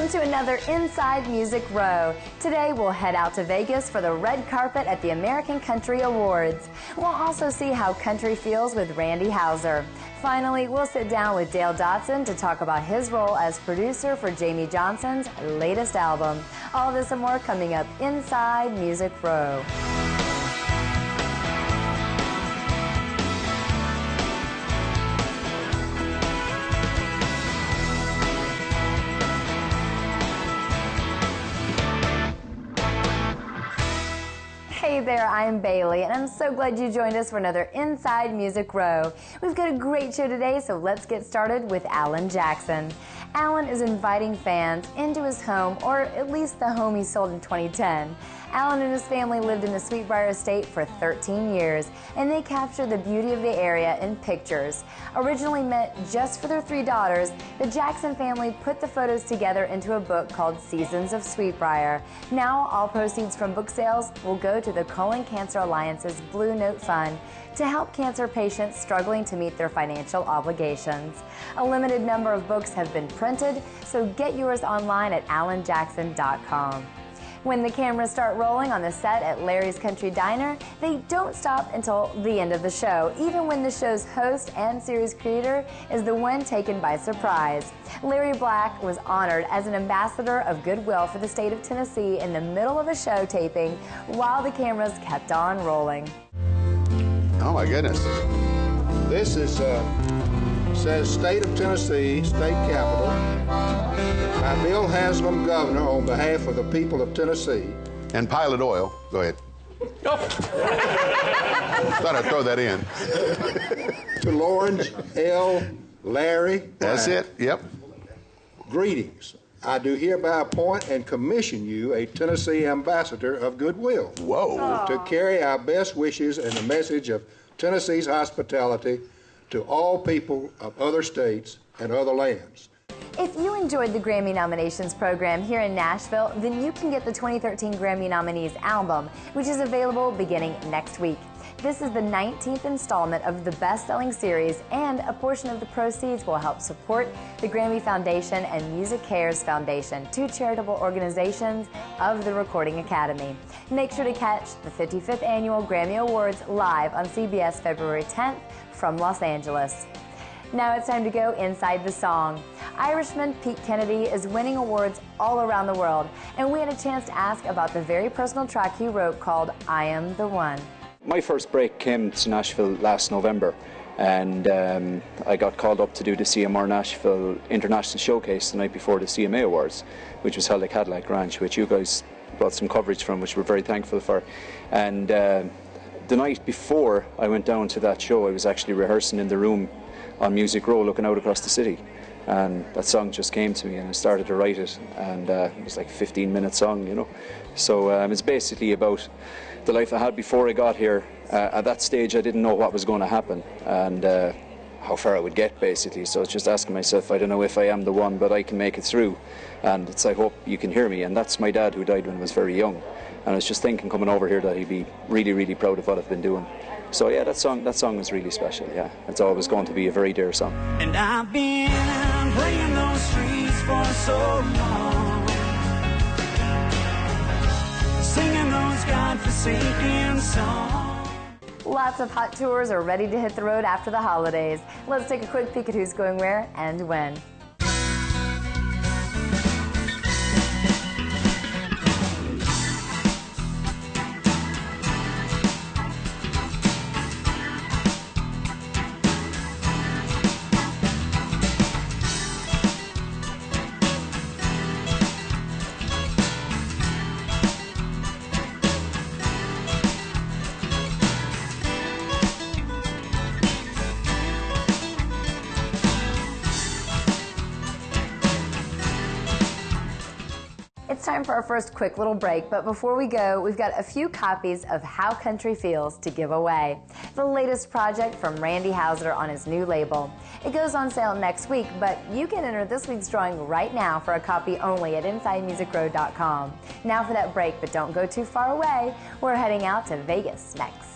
Welcome to another Inside Music Row. Today we'll head out to Vegas for the red carpet at the American Country Awards. We'll also see how country feels with Randy Houser. Finally, we'll sit down with Dale Dotson to talk about his role as producer for Jamie Johnson's latest album. All this and more coming up Inside Music Row. Hey there, I'm Bailey, and I'm so glad you joined us for another Inside Music Row. We've got a great show today, so let's get started with Alan Jackson. Alan is inviting fans into his home, or at least the home he sold in 2010. Alan and his family lived in the Sweetbriar estate for 13 years, and they captured the beauty of the area in pictures. Originally meant just for their 3 daughters, the Jackson family put the photos together into a book called Seasons of Sweetbriar. Now, all proceeds from book sales will go to the Colon Cancer Alliance's Blue Note Fund to help cancer patients struggling to meet their financial obligations. A limited number of books have been printed, so get yours online at alanjackson.com. When the cameras start rolling on the set at Larry's Country Diner, they don't stop until the end of the show, even when the show's host and series creator is the one taken by surprise. Larry Black was honored as an ambassador of goodwill for the state of Tennessee in the middle of a show taping while the cameras kept on rolling. Oh my goodness. This is says State of Tennessee, State Capitol. By Bill Haslam, Governor, on behalf of the people of Tennessee. And Pilot Oil. Go ahead. Oh. Thought I'd throw that in. To Lawrence L. Larry. That's it. Yep. Greetings. I do hereby appoint and commission you a Tennessee ambassador of goodwill. Whoa. To carry our best wishes and the message of Tennessee's hospitality to all people of other states and other lands. If you enjoyed the Grammy Nominations program here in Nashville, then you can get the 2013 Grammy Nominees album, which is available beginning next week. This is the 19th installment of the best-selling series, and a portion of the proceeds will help support the Grammy Foundation and Music Cares Foundation, 2 charitable organizations of the Recording Academy. Make sure to catch the 55th Annual Grammy Awards live on CBS February 10th from Los Angeles. Now it's time to go inside the song. Irishman Pete Kennedy is winning awards all around the world, and we had a chance to ask about the very personal track he wrote called I Am the One. My first break came to Nashville last November, and I got called up to do the CMR Nashville International Showcase the night before the CMA Awards, which was held at Cadillac Ranch, which you guys brought some coverage from, which we're very thankful for. And the night before I went down to that show, I was actually rehearsing in the room on Music Row looking out across the city, and that song just came to me and I started to write it, and it was like a 15-minute song, you know. So it's basically about the life I had before I got here. At that stage I didn't know what was going to happen and how far I would get, basically, so I was just asking myself, I don't know if I am the one, but I can make it through, and it's I hope you can hear me. And that's my dad, who died when I was very young, and I was just thinking coming over here that he'd be really, really proud of what I've been doing. So yeah, that song is really special. Yeah, it's always going to be a very dear song. And I've been playing those streets for so long, singing those God-forsaken songs. Lots of hot tours are ready to hit the road after the holidays. Let's take a quick peek at who's going where and when. It's time for our first quick little break, but before we go, we've got a few copies of How Country Feels to give away. The latest project from Randy Houser on his new label. It goes on sale next week, but you can enter this week's drawing right now for a copy only at InsideMusicRow.com. Now for that break, but don't go too far away. We're heading out to Vegas next.